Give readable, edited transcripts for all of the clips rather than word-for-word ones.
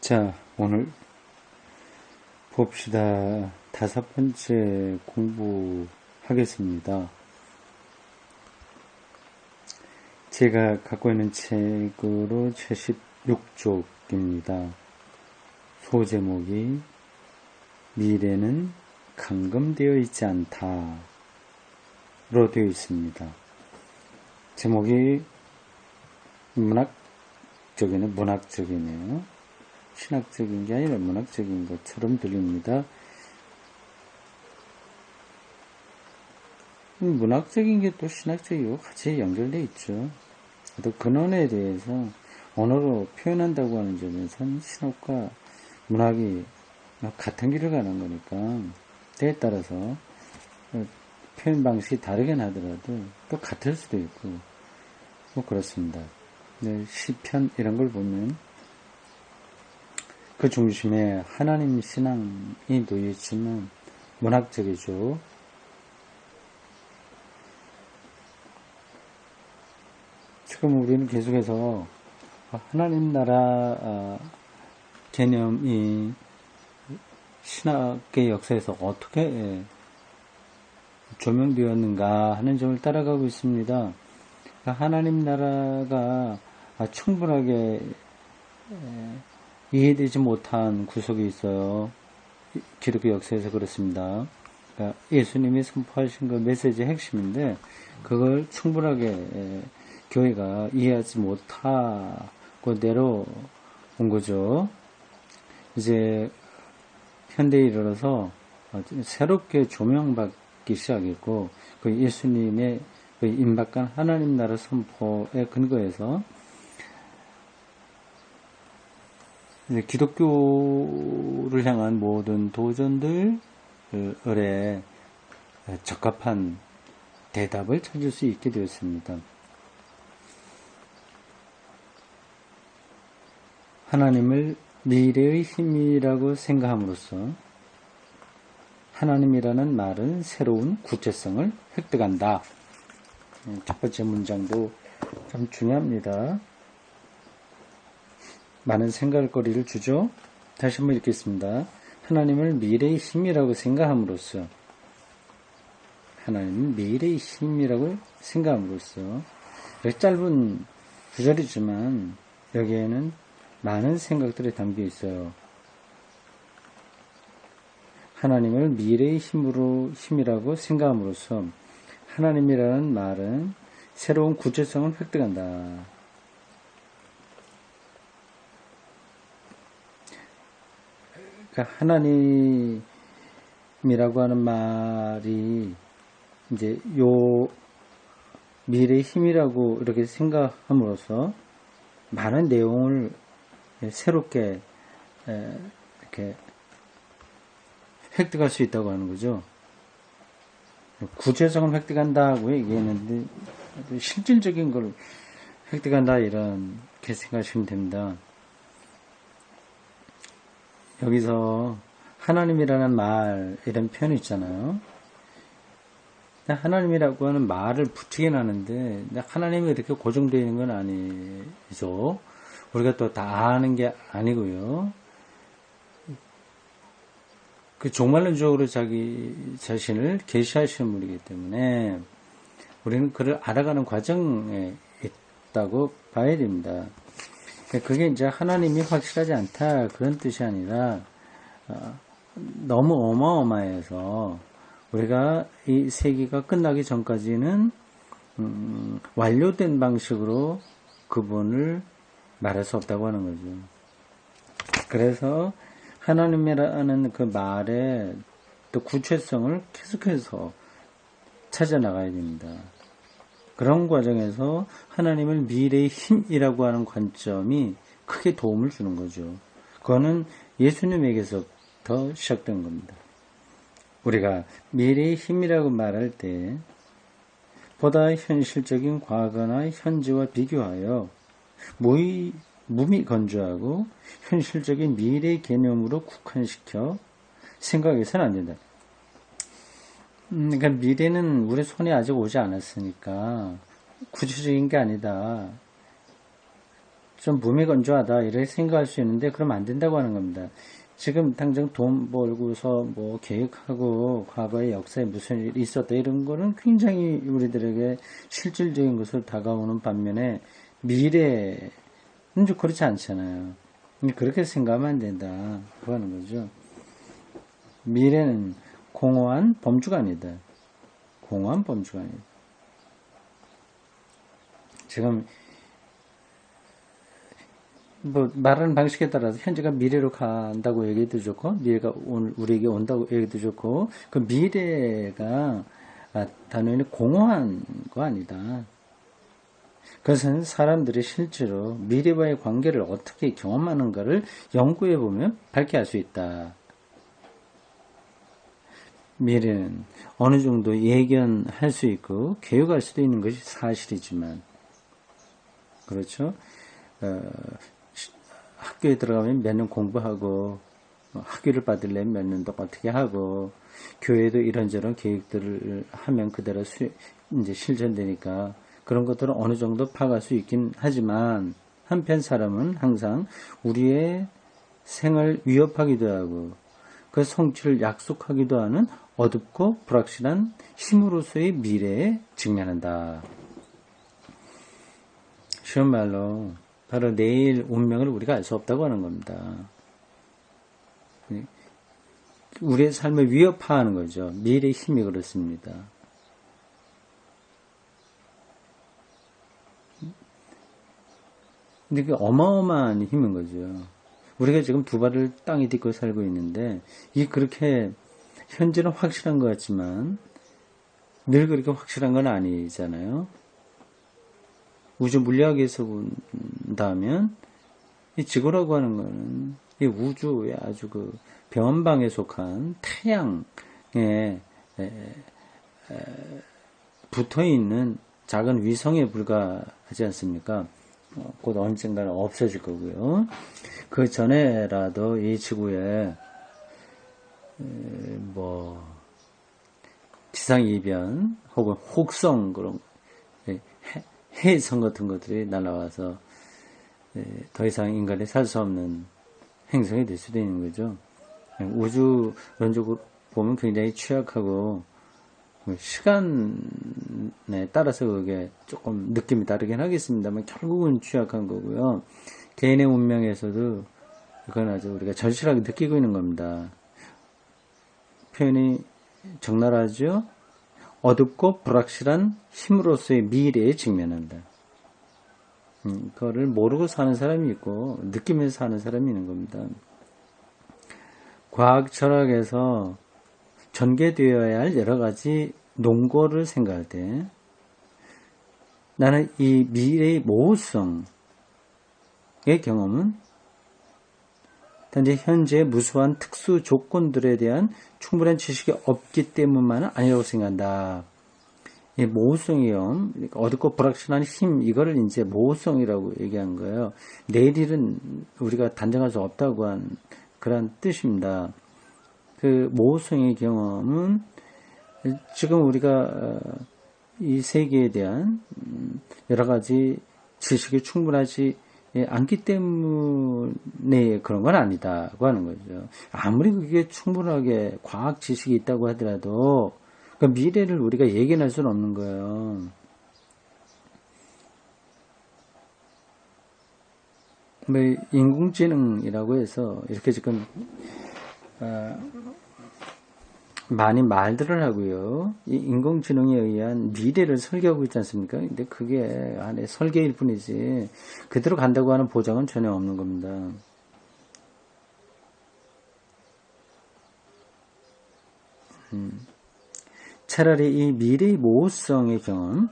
자, 오늘 봅시다. 5번째 공부하겠습니다. 제가 갖고 있는 책으로 76쪽입니다. 소제목이 미래는 감금되어 있지 않다로 되어 있습니다. 제목이 문학적이네요. 신학적인 게 아니라 문학적인 것처럼 들립니다. 문학적인 게 또 신학적이고 같이 연결되어 있죠. 또 근원에 대해서 언어로 표현한다고 하는 점에서는 신학과 문학이 같은 길을 가는 거니까 때에 따라서 표현 방식이 다르긴 하더라도 또 같을 수도 있고 뭐 그렇습니다. 시편 이런 걸 보면 그 중심에 하나님 신앙이 놓여있지만 문학적이죠. 지금 우리는 계속해서 하나님 나라 개념이 신학의 역사에서 어떻게 조명되었는가 하는 점을 따라가고 있습니다. 하나님 나라가 충분하게 이해되지 못한 구석이 있어요. 기독교 역사에서 그렇습니다. 그러니까 예수님이 선포하신 그 메시지의 핵심인데 그걸 충분하게 교회가 이해하지 못하고 내려온 거죠. 이제 현대에 이르러서 새롭게 조명받기 시작했고 그 예수님의 그 임박한 하나님 나라 선포에 근거해서 기독교를 향한 모든 도전들에 적합한 대답을 찾을 수 있게 되었습니다. 하나님을 미래의 힘이라고 생각함으로써 하나님이라는 말은 새로운 구체성을 획득한다. 첫 번째 문장도 참 중요합니다. 많은 생각거리를 주죠. 다시 한번 읽겠습니다. 하나님을 미래의 힘이라고 생각함으로써 하나님은 미래의 힘이라고 생각함으로써 여기 짧은 구절이지만 여기에는 많은 생각들이 담겨 있어요. 하나님을 미래의 힘이라고 생각함으로써 하나님이라는 말은 새로운 구체성을 획득한다. 그러니까 하나님이라고 하는 말이 이제 요 미래의 힘이라고 이렇게 생각함으로써 많은 내용을 새롭게 이렇게 획득할 수 있다고 하는 거죠. 구체성을 획득한다고 얘기했는데 실질적인 걸 획득한다 이렇게 생각하시면 됩니다. 여기서 하나님이라는 말 이런 표현이 있잖아요. 하나님이라고 하는 말을 붙이긴 하는데 하나님이 이렇게 고정되어 있는 건 아니죠. 우리가 또 다 아는 게 아니고요. 그 종말론적으로 자기 자신을 계시하시는 분이기 때문에 우리는 그를 알아가는 과정에 있다고 봐야 됩니다. 그게 이제 하나님이 확실하지 않다 그런 뜻이 아니라 너무 어마어마해서 우리가 이 세기가 끝나기 전까지는 완료된 방식으로 그분을 말할 수 없다고 하는 거죠. 그래서 하나님이라는 그 말의 또 구체성을 계속해서 찾아나가야 됩니다. 그런 과정에서 하나님을 미래의 힘이라고 하는 관점이 크게 도움을 주는 거죠. 그거는 예수님에게서부터 시작된 겁니다. 우리가 미래의 힘이라고 말할 때 보다 현실적인 과거나 현재와 비교하여 무미건조하고 현실적인 미래의 개념으로 국한시켜 생각해서는 안 된다. 그러니까 미래는 우리 손에 아직 오지 않았으니까 구체적인 게 아니다. 좀 무미건조하다 이렇게 생각할 수 있는데 그러면 안 된다고 하는 겁니다. 지금 당장 돈 벌고서 뭐 계획하고 과거의 역사에 무슨 일이 있었다 이런 거는 굉장히 우리들에게 실질적인 것으로 다가오는 반면에 미래는 좀 그렇지 않잖아요. 그렇게 생각하면 안 된다 그 하는 거죠. 미래는 공허한 범주가 아니다. 공허한 범주가 아니다. 지금 뭐 말하는 방식에 따라서 현재가 미래로 간다고 얘기해도 좋고 미래가 오늘 우리에게 온다고 얘기해도 좋고 그 미래가 단연히 공허한 거 아니다. 그것은 사람들이 실제로 미래와의 관계를 어떻게 경험하는가를 연구해 보면 밝게 알 수 있다. 미래는 어느 정도 예견할 수 있고 계획할 수도 있는 것이 사실이지만 그렇죠. 학교에 들어가면 몇 년 공부하고 학위를 받으려면 몇 년 동안 어떻게 하고 교회도 이런저런 계획들을 하면 그대로 이제 실천되니까 그런 것들은 어느 정도 파악할 수 있긴 하지만 한편 사람은 항상 우리의 생을 위협하기도 하고 그 성취를 약속하기도 하는 어둡고 불확실한 힘으로서의 미래에 직면한다. 쉬운 말로 바로 내일 운명을 우리가 알 수 없다고 하는 겁니다. 우리의 삶을 위협하는 거죠. 미래의 힘이 그렇습니다. 근데 그게 어마어마한 힘인 거죠. 우리가 지금 두 발을 땅에 딛고 살고 있는데 이게 그렇게 현재는 확실한 것 같지만 늘 그렇게 확실한 건 아니잖아요. 우주 물리학에서 본다면 이 지구라고 하는 거는 이 우주의 아주 그 변방에 속한 태양에 붙어 있는 작은 위성에 불과하지 않습니까? 곧 언젠가는 없어질 거고요. 그 전에라도 이 지구에 뭐 지상 이변 혹은 혹성 그런 해성 같은 것들이 날아와서 더 이상 인간이 살 수 없는 행성이 될 수도 있는 거죠. 우주론적으로 보면 굉장히 취약하고 시간에 따라서 그게 조금 느낌이 다르긴 하겠습니다만 결국은 취약한 거고요. 개인의 운명에서도 그건 아주 우리가 절실하게 느끼고 있는 겁니다. 표현이 적나라하죠. 어둡고 불확실한 힘으로서의 미래에 직면한다. 그거를 모르고 사는 사람이 있고 느끼면서 사는 사람이 있는 겁니다. 과학 철학에서 전개되어야 할 여러 가지 논거를 생각할 때 나는 이 미래의 모호성의 경험은 단지 현재의 무수한 특수 조건들에 대한 충분한 지식이 없기 때문만은 아니라고 생각한다. 이 모호성의 경험, 어둡고 불확실한 힘, 이거를 이제 모호성이라고 얘기한 거예요. 내일은 우리가 단정할 수 없다고 한 그런 뜻입니다. 그 모호성의 경험은 지금 우리가 이 세계에 대한 여러 가지 지식이 충분하지 않기 때문에 그런 건 아니다고 하는 거죠. 아무리 그게 충분하게 과학 지식이 있다고 하더라도 그 미래를 우리가 예견할 수는 없는 거예요. 뭐 인공지능이라고 해서 이렇게 지금 많이 말들을 하고요. 이 인공지능에 의한 미래를 설계하고 있지 않습니까? 근데 그게 안에 설계일 뿐이지 그대로 간다고 하는 보장은 전혀 없는 겁니다. 차라리 이 미래의 모호성의 경험,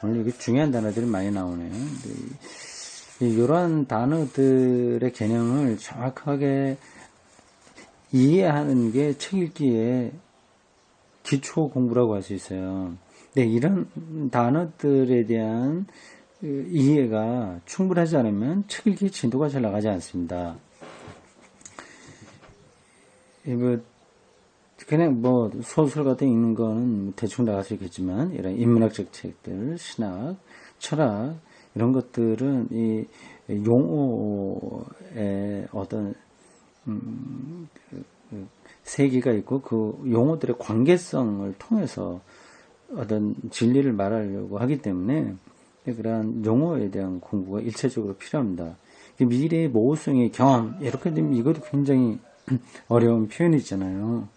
오늘 여기 중요한 단어들이 많이 나오네요. 이러한 단어들의 개념을 정확하게 이해하는 게 책 읽기에 기초 공부라고 할 수 있어요. 근데 이런 단어들에 대한 이해가 충분하지 않으면 책 읽기 진도가 잘 나가지 않습니다. 그냥 뭐 소설 같은 거 읽는 거는 대충 나갈 수 있겠지만 이런 인문학적 책들, 신학, 철학 이런 것들은 이 용어의 어떤 세계가 있고 그 용어들의 관계성을 통해서 어떤 진리를 말하려고 하기 때문에 그러한 용어에 대한 공부가 일차적으로 필요합니다. 미래의 모호성의 경험 이렇게 되면 이것도 굉장히 어려운 표현이잖아요.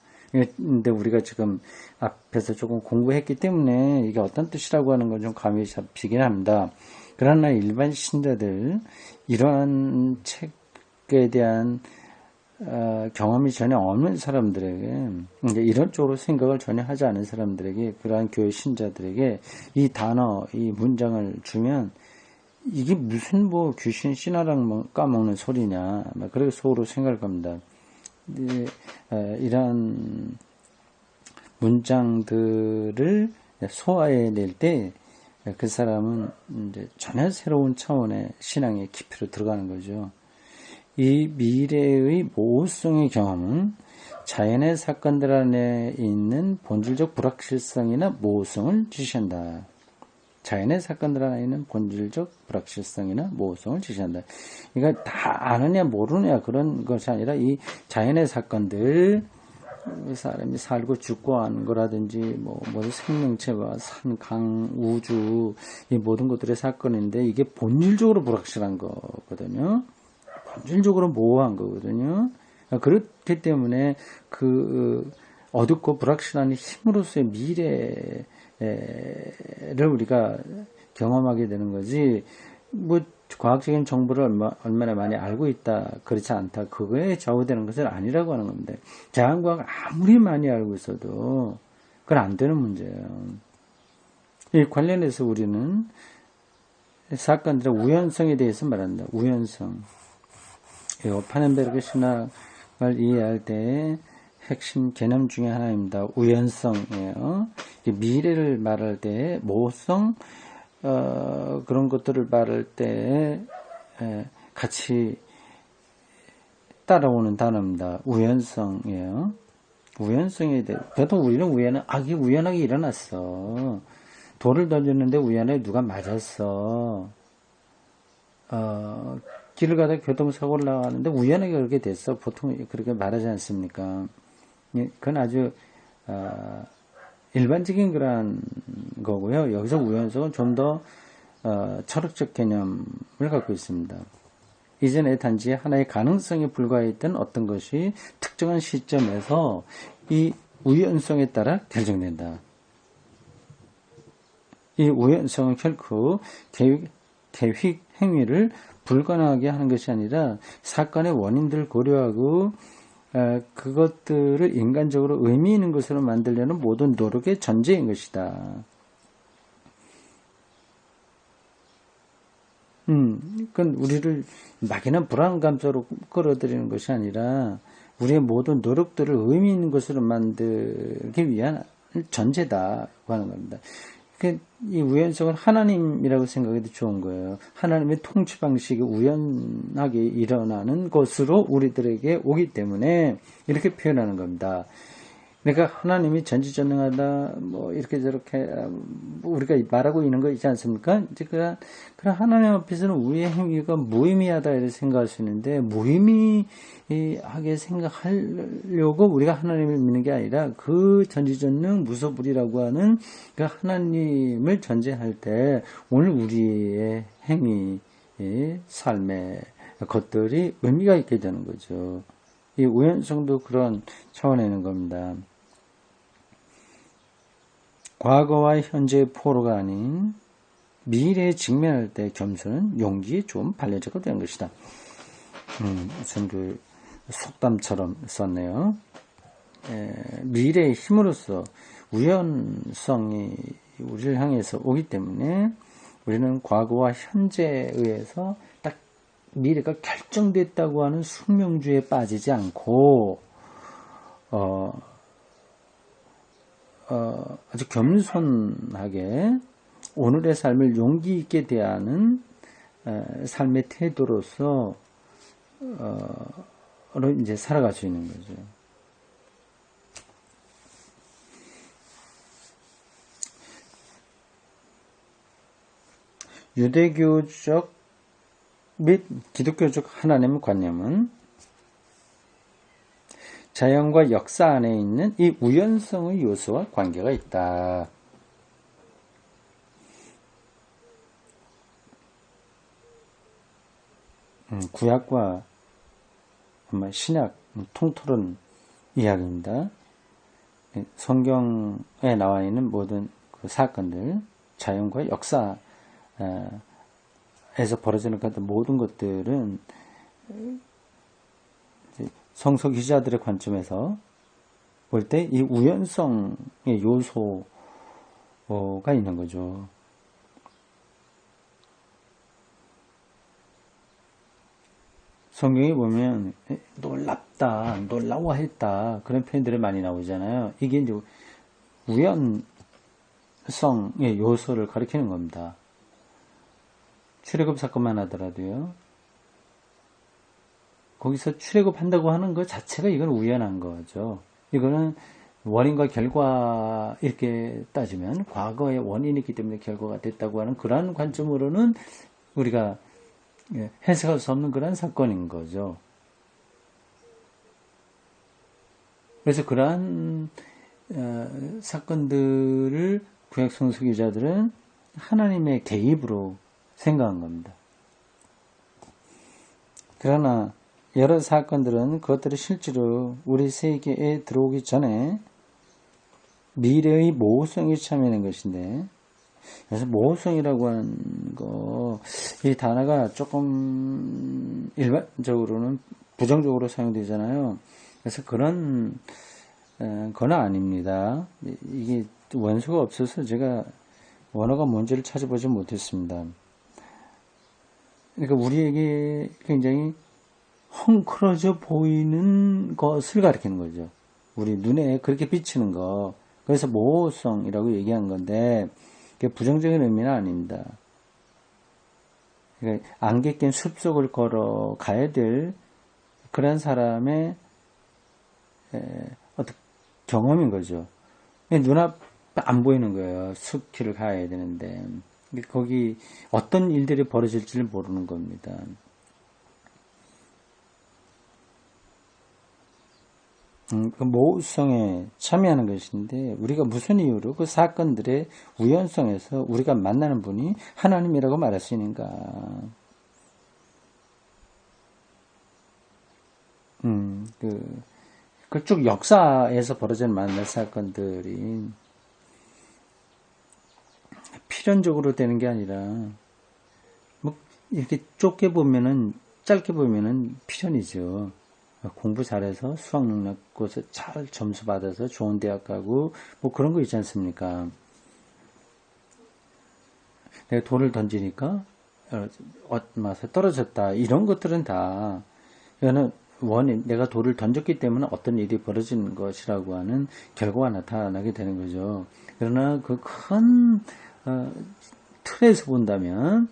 근데 우리가 지금 앞에서 조금 공부했기 때문에 이게 어떤 뜻이라고 하는 건 좀 감이 잡히긴 합니다. 그러나 일반 신자들 이러한 책에 대한 경험이 전혀 없는 사람들에게, 이런 쪽으로 생각을 전혀 하지 않은 사람들에게, 그러한 교회 신자들에게 이 단어, 이 문장을 주면 이게 무슨 뭐 귀신 씨나랑 까먹는 소리냐, 그렇게 속으로 생각할 겁니다. 이러한 문장들을 소화해낼 때 그 사람은 이제 전혀 새로운 차원의 신앙의 깊이로 들어가는 거죠. 이 미래의 모호성의 경험은 자연의 사건들 안에 있는 본질적 불확실성이나 모호성을 지시한다. 자연의 사건들 안에 있는 본질적 불확실성이나 모호성을 지시한다. 그러니까 다 아느냐 모르느냐 그런 것이 아니라 이 자연의 사건들, 사람이 살고 죽고 하는 거라든지 모든 생명체와 산, 강, 우주 이 모든 것들의 사건인데 이게 본질적으로 불확실한 거거든요. 본질적으로 모호한 거거든요. 그렇기 때문에 그 어둡고 불확실한 힘으로서의 미래를 우리가 경험하게 되는 거지, 과학적인 정보를 얼마나 많이 알고 있다, 그렇지 않다, 그거에 좌우되는 것은 아니라고 하는 겁니다. 자연과학 아무리 많이 알고 있어도 그건 안 되는 문제예요. 이 관련해서 우리는 사건들의 우연성에 대해서 말한다. 우연성. 파넨베르그 신학을 이해할 때의 핵심 개념 중에 하나입니다. 우연성이에요. 미래를 말할 때 모호성, 그런 것들을 말할 때 같이 따라오는 단어입니다. 우연성이에요. 우연성에 대해, 보통 우리는 이게 우연하게 일어났어. 돌을 던졌는데 우연하게 누가 맞았어. 길을 가다 교통사고를 나가는데 우연하게 그렇게 됐어. 보통 그렇게 말하지 않습니까? 그건 아주 일반적인 그런 거고요. 여기서 우연성은 좀 더 철학적 개념을 갖고 있습니다. 이전에 단지 하나의 가능성에 불과했던 어떤 것이 특정한 시점에서 이 우연성에 따라 결정된다. 이 우연성은 결코 계획 행위를 불가능하게 하는 것이 아니라 사건의 원인들을 고려하고 그것들을 인간적으로 의미 있는 것으로 만들려는 모든 노력의 전제인 것이다. 그건 우리를 막연한 불안감으로 끌어들이는 것이 아니라 우리의 모든 노력들을 의미 있는 것으로 만들기 위한 전제다고 하는 겁니다. 이 우연성은 하나님이라고 생각해도 좋은 거예요. 하나님의 통치 방식이 우연하게 일어나는 것으로 우리들에게 오기 때문에 이렇게 표현하는 겁니다. 그러니까 하나님이 전지전능하다, 이렇게 저렇게 우리가 말하고 있는 거 있지 않습니까? 이제 그런 하나님 앞에서는 우리의 행위가 무의미하다 이렇게 생각할 수 있는데, 무의미하게 생각하려고 우리가 하나님을 믿는 게 아니라 그 전지전능 무소불위라고 하는 그 하나님을 전제할 때 오늘 우리의 행위, 삶의 것들이 의미가 있게 되는 거죠. 이 우연성도 그런 차원에 있는 겁니다. 과거와 현재의 포로가 아닌 미래에 직면할 때 겸손은 용기에 좋은 반려자가 되는 것이다. 무슨 속담처럼 썼네요. 미래의 힘으로써 우연성이 우리를 향해서 오기 때문에 우리는 과거와 현재에 의해서 딱 미래가 결정됐다고 하는 숙명주의에 빠지지 않고 아주 겸손하게 오늘의 삶을 용기 있게 대하는 삶의 태도로서 이제 살아갈 수 있는 거죠. 유대교적 및 기독교적 하나님 관념은 자연과 역사 안에 있는 이 우연성의 요소와 관계가 있다. 구약과 신약 통틀은 이야기입니다. 성경에 나와 있는 모든 그 사건들, 자연과 역사에서 벌어지는 모든 것들은 성서 기자들의 관점에서 볼 때 이 우연성의 요소가 있는 거죠. 성경에 보면 놀랍다, 놀라워했다 그런 표현들이 많이 나오잖아요. 이게 이제 우연성의 요소를 가리키는 겁니다. 출애굽 사건만 하더라도요. 거기서 출애굽한다고 하는 것 자체가 이건 우연한 거죠. 이거는 원인과 결과 이렇게 따지면 과거에 원인이 있기 때문에 결과가 됐다고 하는 그러한 관점으로는 우리가 해석할 수 없는 그런 사건인 거죠. 그래서 그러한 사건들을 구약 성서 기자들은 하나님의 개입으로 생각한 겁니다. 그러나 여러 사건들은 그것들이 실제로 우리 세계에 들어오기 전에 미래의 모호성이 참여하는 것인데, 그래서 모호성이라고 하는 거, 이 단어가 조금 일반적으로는 부정적으로 사용되잖아요. 그래서 그런 건 아닙니다. 이게 원수가 없어서 제가 원어가 뭔지를 찾아보지 못했습니다. 그러니까 우리에게 굉장히 헝클어져 보이는 것을 가리키는 거죠. 우리 눈에 그렇게 비치는 거. 그래서 모호성이라고 얘기한 건데, 그게 부정적인 의미는 아닙니다. 그러니까 안개 낀 숲속을 걸어 가야 될 그런 사람의 어떤 경험인 거죠. 눈앞 안 보이는 거예요. 숲길을 가야 되는데. 거기 어떤 일들이 벌어질지를 모르는 겁니다. 그 모호성에 참여하는 것인데, 우리가 무슨 이유로 그 사건들의 우연성에서 우리가 만나는 분이 하나님이라고 말할 수 있는가? 그쪽 역사에서 벌어지는 많은 사건들이 필연적으로 되는 게 아니라, 뭐, 이렇게 좁게 보면은, 짧게 보면은 필연이죠. 공부 잘해서 수학 능력고서 잘 점수 받아서 좋은 대학 가고 뭐 그런 거 있지 않습니까? 내가 돌을 던지니까 맛에 떨어졌다. 이런 것들은 다 이거는 원인, 내가 돌을 던졌기 때문에 어떤 일이 벌어지는 것이라고 하는 결과가 나타나게 되는 거죠. 그러나 그 큰 틀에서 본다면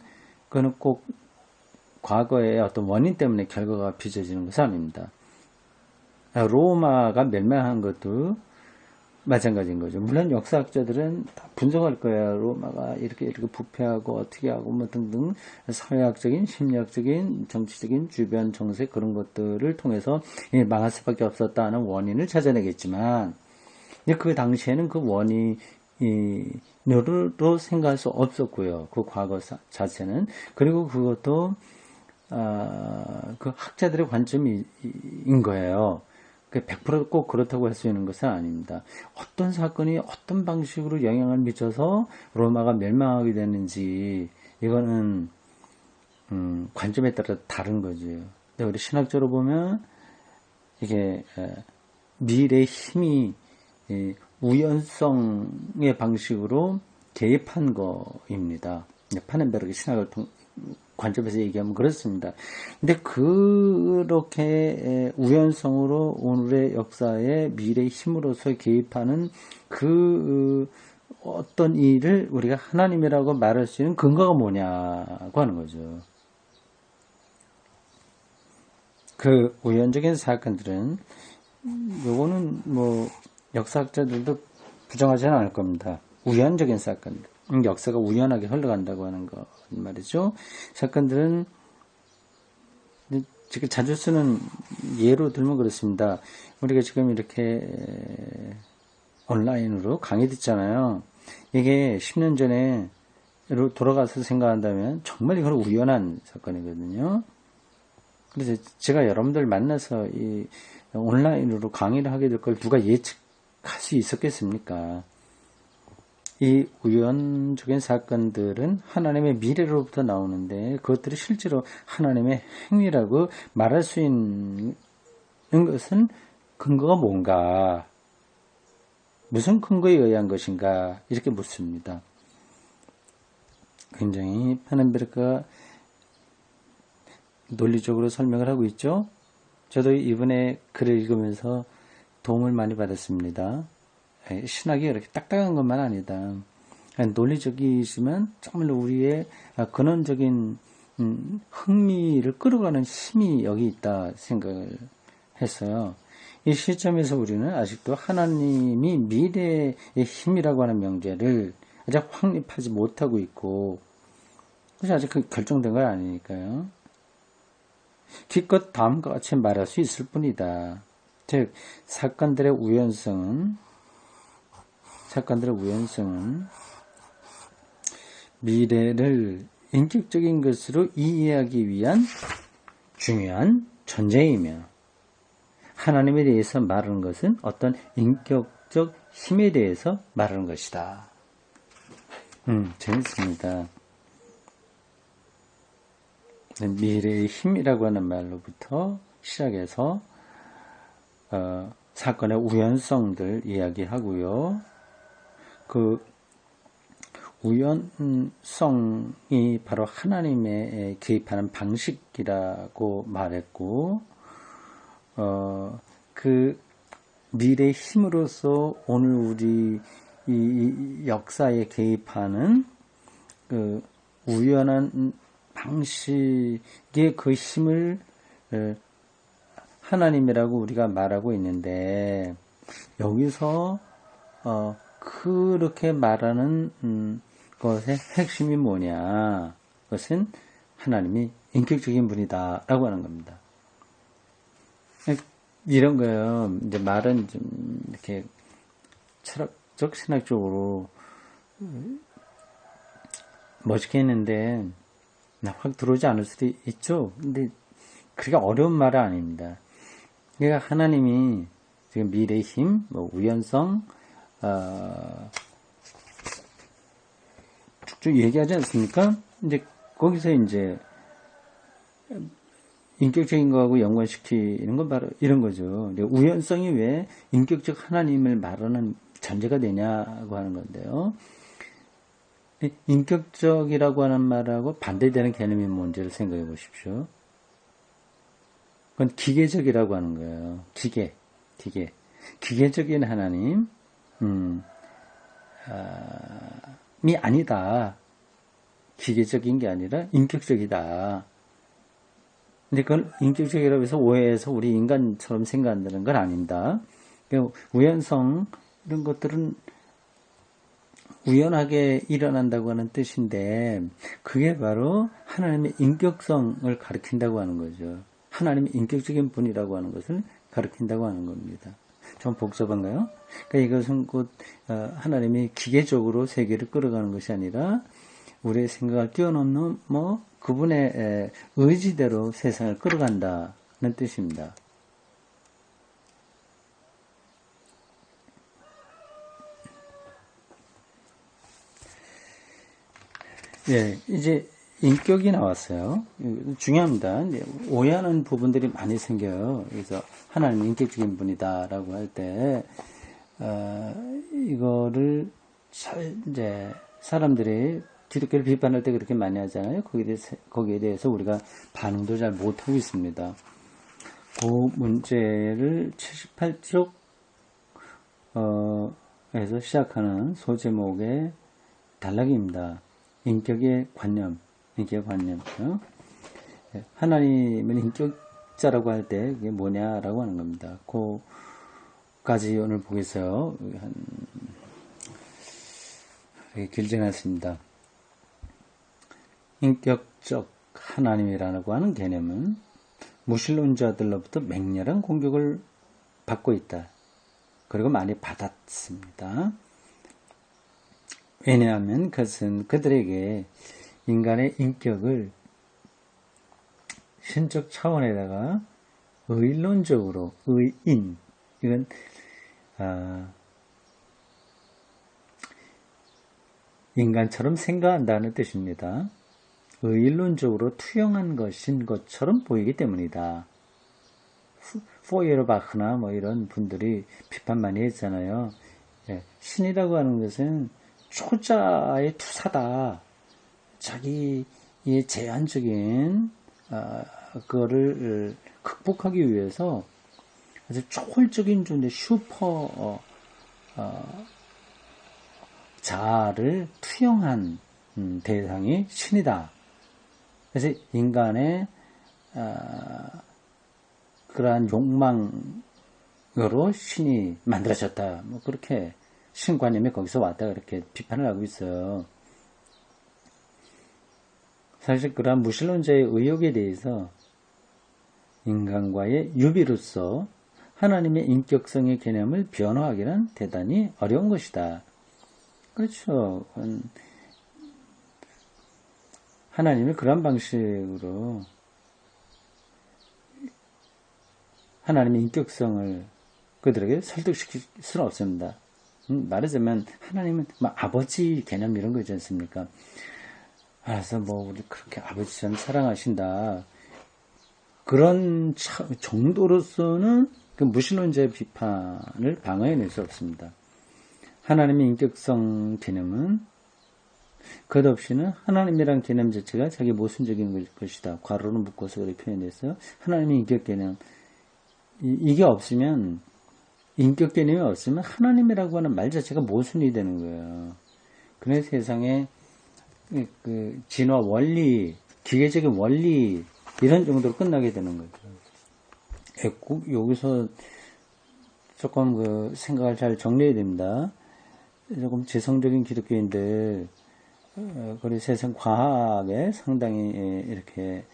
그거는 꼭 과거의 어떤 원인 때문에 결과가 빚어지는 것은 아닙니다. 로마가 멸망한 것도 마찬가지인 거죠. 물론 역사학자들은 다 분석할 거예요. 로마가 이렇게 부패하고 어떻게 하고 뭐 등등 사회학적인, 심리학적인, 정치적인 주변 정세 그런 것들을 통해서 망할 수밖에 없었다는 원인을 찾아내겠지만, 그 당시에는 그 원인으로 생각할 수 없었고요. 그 과거 자체는. 그리고 그것도 그 학자들의 관점인 거예요. 100% 꼭 그렇다고 할 수 있는 것은 아닙니다. 어떤 사건이 어떤 방식으로 영향을 미쳐서 로마가 멸망하게 되는지 이거는 관점에 따라 다른 거죠. 근데 우리 신학적으로 보면 이게 미래의 힘이 우연성의 방식으로 개입한 거입니다. 파넨베르그 신학을 관점에서 얘기하면 그렇습니다. 근데 그렇게 우연성으로 오늘의 역사에 미래의 힘으로서 개입하는 그 어떤 일을 우리가 하나님이라고 말할 수 있는 근거가 뭐냐고 하는 거죠. 그 우연적인 사건들은 요거는 뭐 역사학자들도 부정하지는 않을 겁니다. 우연적인 사건들. 역사가 우연하게 흘러간다고 하는 것 말이죠. 사건들은 지금 자주 쓰는 예로 들면 그렇습니다. 우리가 지금 이렇게 온라인으로 강의 듣잖아요. 이게 10년 전에로 돌아가서 생각한다면 정말 이건 우연한 사건이거든요. 그래서 제가 여러분들 만나서 이 온라인으로 강의를 하게 될 걸 누가 예측할 수 있었겠습니까? 이 우연적인 사건들은 하나님의 미래로부터 나오는데 그것들이 실제로 하나님의 행위라고 말할 수 있는 것은 근거가 뭔가? 무슨 근거에 의한 것인가? 이렇게 묻습니다. 굉장히 파넨베르크가 논리적으로 설명을 하고 있죠. 저도 이번에 글을 읽으면서 도움을 많이 받았습니다. 신학이 이렇게 딱딱한 것만 아니다. 논리적이지만 정말로 우리의 근원적인 흥미를 끌어가는 힘이 여기 있다 생각을 했어요. 이 시점에서 우리는 아직도 하나님이 미래의 힘이라고 하는 명제를 아직 확립하지 못하고 있고, 그래서 아직 그 결정된 건 아니니까요. 기껏 다음과 같이 말할 수 있을 뿐이다. 즉, 사건들의 우연성은 미래를 인격적인 것으로 이해하기 위한 중요한 전제이며, 하나님에 대해서 말하는 것은 어떤 인격적 힘에 대해서 말하는 것이다. 재밌습니다. 미래의 힘이라고 하는 말로부터 시작해서 사건의 우연성들 이야기하고요. 그 우연성이 바로 하나님의 개입하는 방식이라고 말했고, 그 미래의 힘으로서 오늘 우리 이 역사에 개입하는 그 우연한 방식의 그 힘을 하나님이라고 우리가 말하고 있는데, 여기서 그렇게 말하는 것의 핵심이 뭐냐? 그것은 하나님이 인격적인 분이다 라고 하는 겁니다. 이런 거예요. 이제 말은 좀 이렇게 철학적, 신학적으로 멋있게 했는데 확 들어오지 않을 수도 있죠. 근데 그렇게 어려운 말은 아닙니다. 그러니까 하나님이 지금 미래의 힘, 우연성, 쭉쭉 얘기하지 않습니까? 이제 거기서 이제 인격적인 거하고 연관시키는 건 바로 이런 거죠. 우연성이 왜 인격적 하나님을 말하는 전제가 되냐고 하는 건데요. 인격적이라고 하는 말하고 반대되는 개념이 뭔지를 생각해 보십시오. 그건 기계적이라고 하는 거예요. 기계적인 하나님, 이 아니다. 기계적인 게 아니라 인격적이다. 근데 그건 인격적이라고 해서 오해해서 우리 인간처럼 생각한다는 건 아닙니다. 우연성, 이런 것들은 우연하게 일어난다고 하는 뜻인데, 그게 바로 하나님의 인격성을 가리킨다고 하는 거죠. 하나님의 인격적인 분이라고 하는 것을 가리킨다고 하는 겁니다. 좀 복잡한가요? 그러니까 이것은 곧 하나님이 기계적으로 세계를 끌어가는 것이 아니라 우리의 생각을 뛰어넘는 그분의 의지대로 세상을 끌어간다는 뜻입니다. 예, 이제 인격이 나왔어요. 중요합니다. 오해하는 부분들이 많이 생겨요. 그래서 하나님 인격적인 분이다라고 할 때, 이거를 이제 사람들이 기독교를 비판할 때 그렇게 많이 하잖아요. 거기에 대해서 우리가 반응도 잘 못하고 있습니다. 그 문제를 78쪽, 에서 시작하는 소제목의 단락입니다. 인격의 관념. 하나님은 인격자라고 할 때 그게 뭐냐라고 하는 겁니다. 그까지 오늘 보겠어요. 길지 않습니다. 인격적 하나님이라고 하는 개념은 무신론자들로부터 맹렬한 공격을 받고 있다. 그리고 많이 받았습니다. 왜냐하면 그것은 그들에게 인간의 인격을 신적 차원에다가 의론적으로 의인, 이건 인간처럼 생각한다는 뜻입니다. 의론적으로 투영한 것인 것처럼 보이기 때문이다. 포이에르바흐나 뭐 이런 분들이 비판 많이 했잖아요. 신이라고 하는 것은 초자의 투사다. 자기의 제한적인 그거를 극복하기 위해서 아주 초월적인 존재 슈퍼 자아를 투영한 대상이 신이다. 그래서 인간의 그러한 욕망으로 신이 만들어졌다. 뭐 그렇게 신관념이 거기서 왔다 그렇게 비판을 하고 있어요. 사실 그러한 무신론자의 의혹에 대해서 인간과의 유비로서 하나님의 인격성의 개념을 변화하기는 대단히 어려운 것이다. 그렇죠. 하나님이 그런 방식으로 하나님의 인격성을 그들에게 설득시킬 수는 없습니다. 말하자면 하나님은 뭐 아버지 개념 이런 거 있지 않습니까? 알아서 뭐 우리 그렇게 아버지처럼 사랑하신다. 그런 정도로서는 그 무신론자의 비판을 방어해낼 수 없습니다. 하나님의 인격성 개념은 끝없이는 하나님이란 개념 자체가 자기 모순적인 것이다. 괄호로 묶어서 그렇게 표현했어요. 하나님의 인격 개념. 이게 없으면, 인격 개념이 없으면 하나님이라고 하는 말 자체가 모순이 되는 거예요. 그래서 세상에 그 진화 원리, 기계적인 원리 이런 정도로 끝나게 되는 거죠. 꼭 여기서 조금 그 생각을 잘 정리해야 됩니다. 조금 지성적인 기독교인들, 그리고 세상 과학에 상당히 이렇게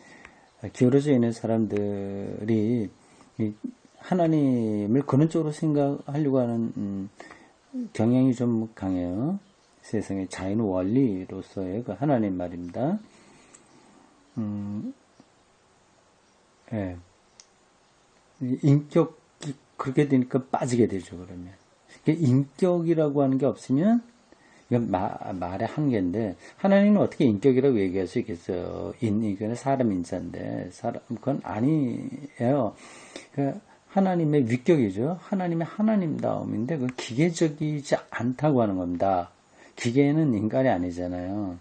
기울어져 있는 사람들이 하나님을 그런 쪽으로 생각하려고 하는 경향이 좀 강해요. 세상의 자연 원리로서의 그 하나님 말입니다. 예. 인격이 그렇게 되니까 빠지게 되죠, 그러면. 인격이라고 하는 게 없으면, 이건 말의 한계인데, 하나님은 어떻게 인격이라고 얘기할 수 있겠어요? 이건 사람 인자인데, 그건 아니에요. 하나님의 위격이죠. 하나님의 하나님다움인데, 그건 기계적이지 않다고 하는 겁니다. 기계는 인간이 아니잖아요.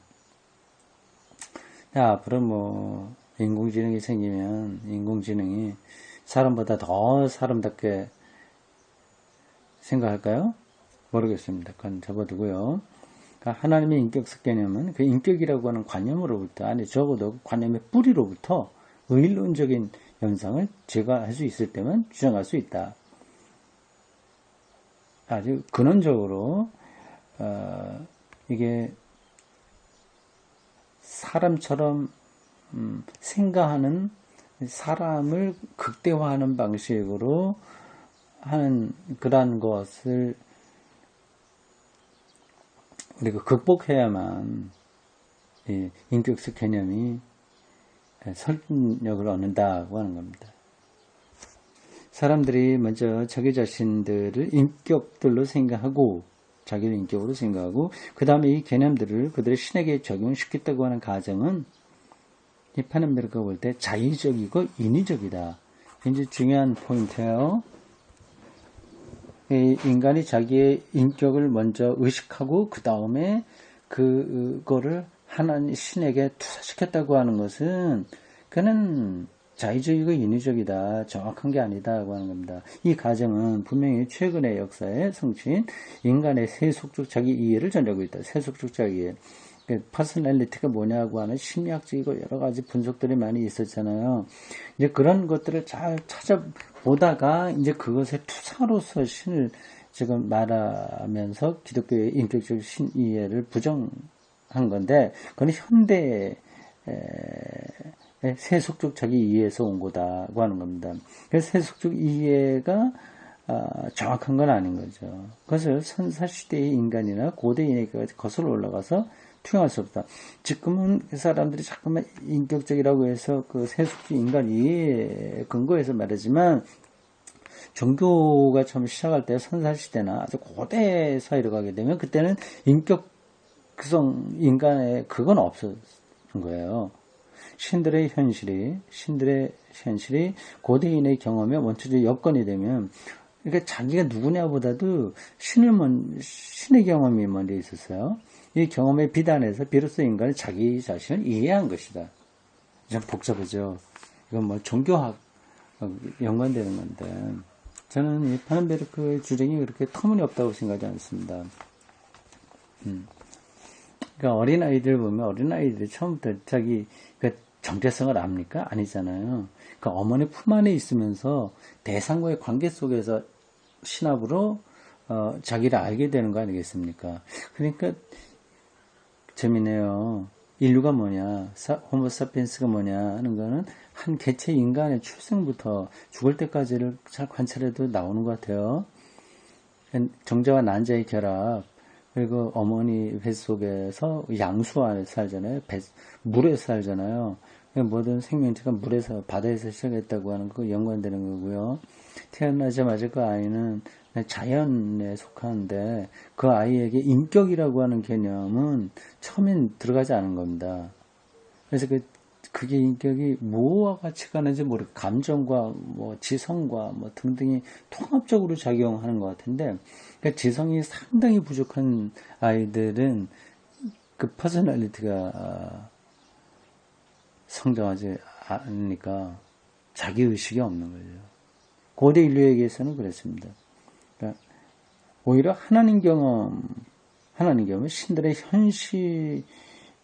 자, 앞으로 뭐, 인공지능이 생기면, 인공지능이 사람보다 더 사람답게 생각할까요? 모르겠습니다. 그건 접어두고요. 그러니까 하나님의 인격성 개념은 그 인격이라고 하는 관념으로부터, 아니, 적어도 관념의 뿌리로부터 의론적인 현상을 제거할 수 있을 때만 주장할 수 있다. 아주 근원적으로, 이게 사람처럼 생각하는 사람을 극대화하는 방식으로 하는 그러한 것을 우리가 극복해야만 이 인격적 개념이 설득력을 얻는다고 하는 겁니다. 사람들이 먼저 자기 자신들을 인격들로 생각하고 자기를 인격으로 생각하고 그 다음에 이 개념들을 그들의 신에게 적용시켰다고 하는 가정은 이 파넨베르크가 볼 때 자의적이고 인위적이다. 이제 중요한 포인트예요. 인간이 자기의 인격을 먼저 의식하고 그 다음에 그거를 하나님 신에게 투사시켰다고 하는 것은 그는 자의적이고 인위적이다. 정확한 게 아니다고 하는 겁니다. 이 가정은 분명히 최근의 역사의 성취인 인간의 세속적 자기 이해를 전하고 있다. 세속적 자기 이해. 퍼스널리티가 뭐냐고 하는 심리학적이고 여러 가지 분석들이 많이 있었잖아요. 이제 그런 것들을 잘 찾아보다가 이제 그것의 투사로서 신을 지금 말하면서 기독교의 인격적 신이해를 부정한 건데, 그건 현대 세속적 자기 이해에서 온 거다고 하는 겁니다. 그래서 세속적 이해가 정확한 건 아닌 거죠. 그것을 선사시대의 인간이나 고대인에게 거슬러 올라가서 투영할 수 없다. 지금은 사람들이 자꾸만 인격적이라고 해서 그 세속적 인간 이해에 근거해서 말하지만, 종교가 처음 시작할 때 선사시대나 아주 고대 사이로 가게 되면 그때는 인격성 인간의 그건 없었던 거예요. 신들의 현실이 고대인의 경험에 원초적 여건이 되면, 그러니까 자기가 누구냐보다도 신의 경험이 먼저 있었어요. 이 경험의 비단에서 비로소 인간은 자기 자신을 이해한 것이다. 좀 복잡하죠. 이건 뭐 종교학 연관되는 건데, 저는 이 파넨베르크의 주장이 그렇게 터무니없다고 생각하지 않습니다. 그러니까 어린아이들 보면 어린아이들이 처음부터 자기 정체성을 압니까? 아니잖아요. 그러니까 어머니 품 안에 있으면서 대상과의 관계 속에서 신압으로 자기를 알게 되는 거 아니겠습니까? 그러니까 재미네요. 인류가 뭐냐, 호모사피엔스가 뭐냐 하는 거는 한 개체 인간의 출생부터 죽을 때까지를 잘 관찰해도 나오는 것 같아요. 정자와 난자의 결합, 그리고 어머니 뱃속에서 양수 안에 살잖아요. 물에 살잖아요. 모든 생명체가 물에서, 바다에서 시작했다고 하는 거 연관되는 거고요. 태어나자마자 그 아이는 자연에 속하는데 그 아이에게 인격이라고 하는 개념은 처음엔 들어가지 않은 겁니다. 그래서 그게 인격이 뭐와 같이 가는지 모르고 감정과 뭐 지성과 뭐 등등이 통합적으로 작용하는 것 같은데, 그러니까 지성이 상당히 부족한 아이들은 그 퍼스널리티가 성장하지 않으니까 자기의식이 없는 거죠. 고대 인류에게서는 그랬습니다. 그러니까 오히려 하나님 경험은 신들의 현실에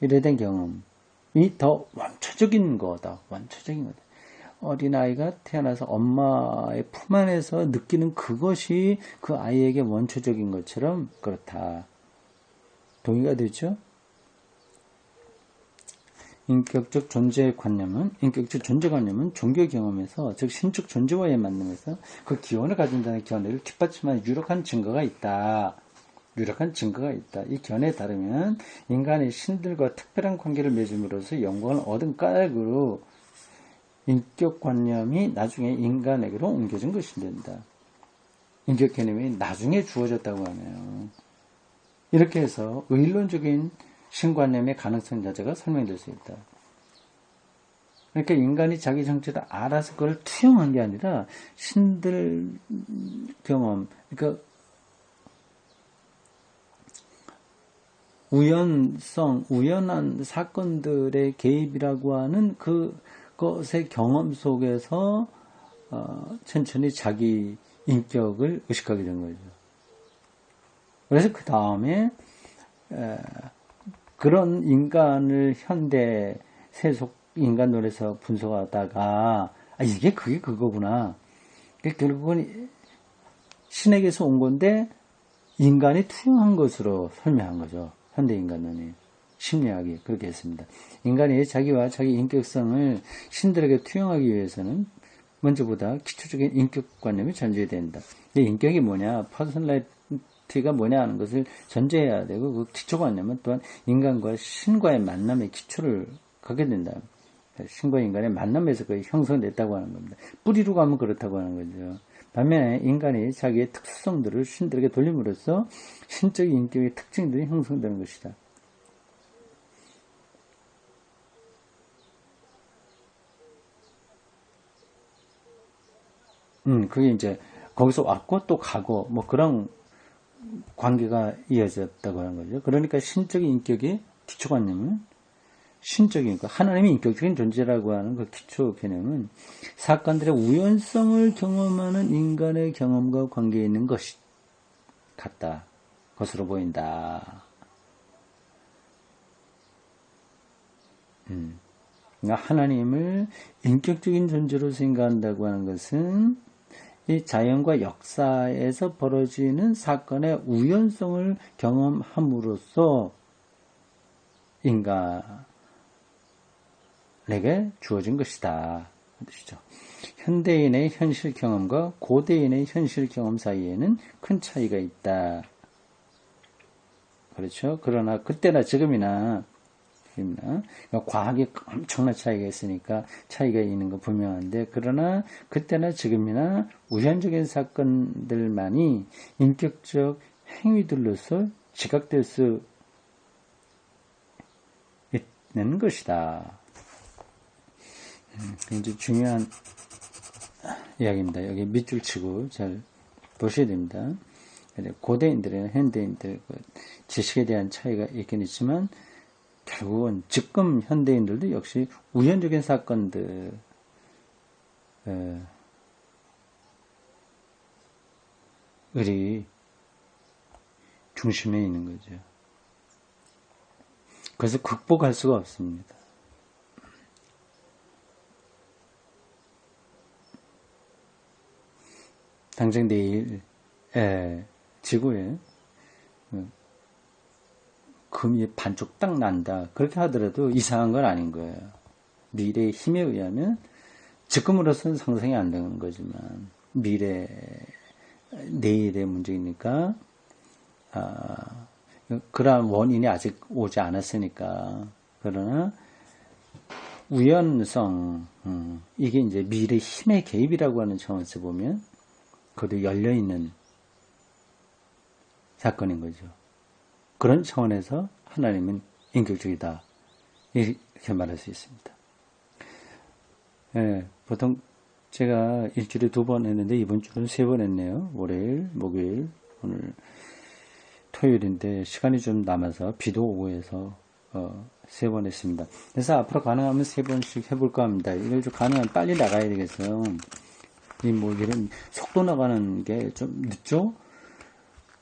대한 경험이 더 원초적인 거다. 어린아이가 태어나서 엄마의 품 안에서 느끼는 그것이 그 아이에게 원초적인 것처럼 그렇다. 동의가 되죠? 인격적 존재 관념은 종교 경험에서, 즉 신적 존재와의 만남에서 그 기원을 가진다는 견해를 뒷받침하는 유력한 증거가 있다. 이 견해에 따르면 인간이 신들과 특별한 관계를 맺음으로써 영광을 얻은 까닭으로 인격관념이 나중에 인간에게로 옮겨진 것이 된다. 인격 개념이 나중에 주어졌다고 하네요. 이렇게 해서 의론적인 신관념의 가능성 자체가 설명될 수 있다. 그러니까 인간이 자기 정체를 알아서 그걸 투영한 게 아니라 신들 경험, 그러니까 우연한 사건들의 개입이라고 하는 그것의 경험 속에서 천천히 자기 인격을 의식하게 된 거죠. 그래서 그 다음에 그런 인간을 현대 세속 인간론에서 분석하다가 그게 그거구나. 결국은 신에게서 온 건데 인간이 투영한 것으로 설명한 거죠. 현대 인간론이, 심리학이 그렇게 했습니다. 인간이 자기와 자기 인격성을 신들에게 투영하기 위해서는 먼저보다 기초적인 인격관념이 전제해야 된다. 근데 인격이 뭐냐, 퍼스널리티가 뭐냐 하는 것을 전제해야 되고, 그 기초관념은 또한 인간과 신과의 만남의 기초를 갖게 된다. 신과 인간의 만남에서 거의 형성됐다고 하는 겁니다. 뿌리로 가면 그렇다고 하는 거죠. 반면에 인간이 자기의 특수성들을 신들에게 돌림으로써 신적 인격의 특징들이 형성되는 것이다. 그게 이제 거기서 왔고 또 가고 뭐 그런 관계가 이어졌다고 하는 거죠. 그러니까 신적인 인격의 기초관념은 신적인 것, 하나님이 인격적인 존재라고 하는 그 기초 개념은 사건들의 우연성을 경험하는 인간의 경험과 관계에 있는 것이 같다. 것으로 보인다. 그러니까 하나님을 인격적인 존재로 생각한다고 하는 것은 이 자연과 역사에서 벌어지는 사건의 우연성을 경험함으로써 인간에게 주어진 것이다. 뜻이죠. 현대인의 현실 경험과 고대인의 현실 경험 사이에는 큰 차이가 있다. 그렇죠. 그러나 그때나 지금이나 과학에 엄청난 차이가 있으니까 차이가 있는 거 분명한데, 그러나 그때나 지금이나 우연적인 사건들만이 인격적 행위들로서 지각될 수 있는 것이다. 굉장히 중요한 이야기입니다. 여기 밑줄 치고 잘 보셔야 됩니다. 고대인들이나 현대인들 지식에 대한 차이가 있긴 있지만 결국은 지금 현대인들도 역시 우연적인 사건들이 중심에 있는 거죠. 그래서 극복할 수가 없습니다. 당장 내일 지구에 금이 반쪽 딱 난다. 그렇게 하더라도 이상한 건 아닌 거예요. 미래의 힘에 의하면 지금으로서는 상상이 안 되는 거지만 내일의 문제이니까 그러한 원인이 아직 오지 않았으니까. 그러나 우연성, 이게 이제 미래의 힘의 개입이라고 하는 차원에서 보면 그것도 열려있는 사건인 거죠. 그런 차원에서 하나님은 인격적이다. 이렇게 말할 수 있습니다. 보통 제가 일주일에 2번 했는데 이번 주는 3번 했네요. 월요일, 목요일, 오늘 토요일인데 시간이 좀 남아서 비도 오고 해서 3번 했습니다. 그래서 앞으로 가능하면 3번씩 해볼까 합니다. 이걸 좀 가능하면 빨리 나가야 되겠어요. 이런 속도 나가는 게 좀 늦죠?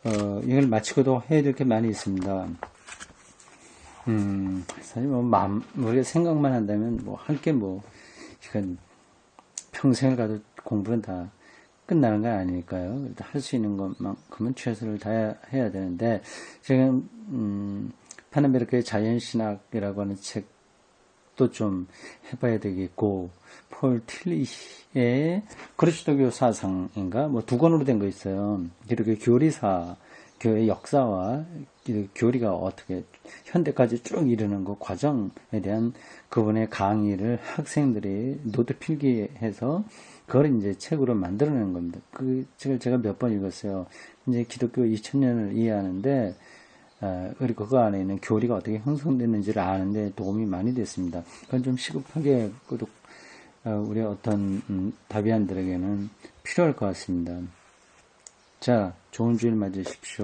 이걸 마치고도 해야 될 게 많이 있습니다. 사실 우리가 생각만 한다면 할 게 이건 평생을 가도 공부는 다 끝나는 건 아니니까요. 할 수 있는 것만큼은 최선을 다해야 되는데, 지금, 파나베르크의 자연신학이라고 하는 책도 좀 해봐야 되겠고, 폴 틸리히의 그리스도교 사상인가? 2권으로 된 거 있어요. 이렇게 교회 역사와 교리가 어떻게 현대까지 쭉 이르는 그 과정에 대한 그분의 강의를 학생들이 노트 필기해서 그걸 이제 책으로 만들어낸 겁니다. 그 책을 제가 몇 번 읽었어요. 이제 기독교 2000년을 이해하는데, 그리고 그 안에 있는 교리가 어떻게 형성됐는지를 아는데 도움이 많이 됐습니다. 그건 좀 시급하게 우리 어떤 다비안들에게는 필요할 것 같습니다. 자, 좋은 주일 맞으십시오.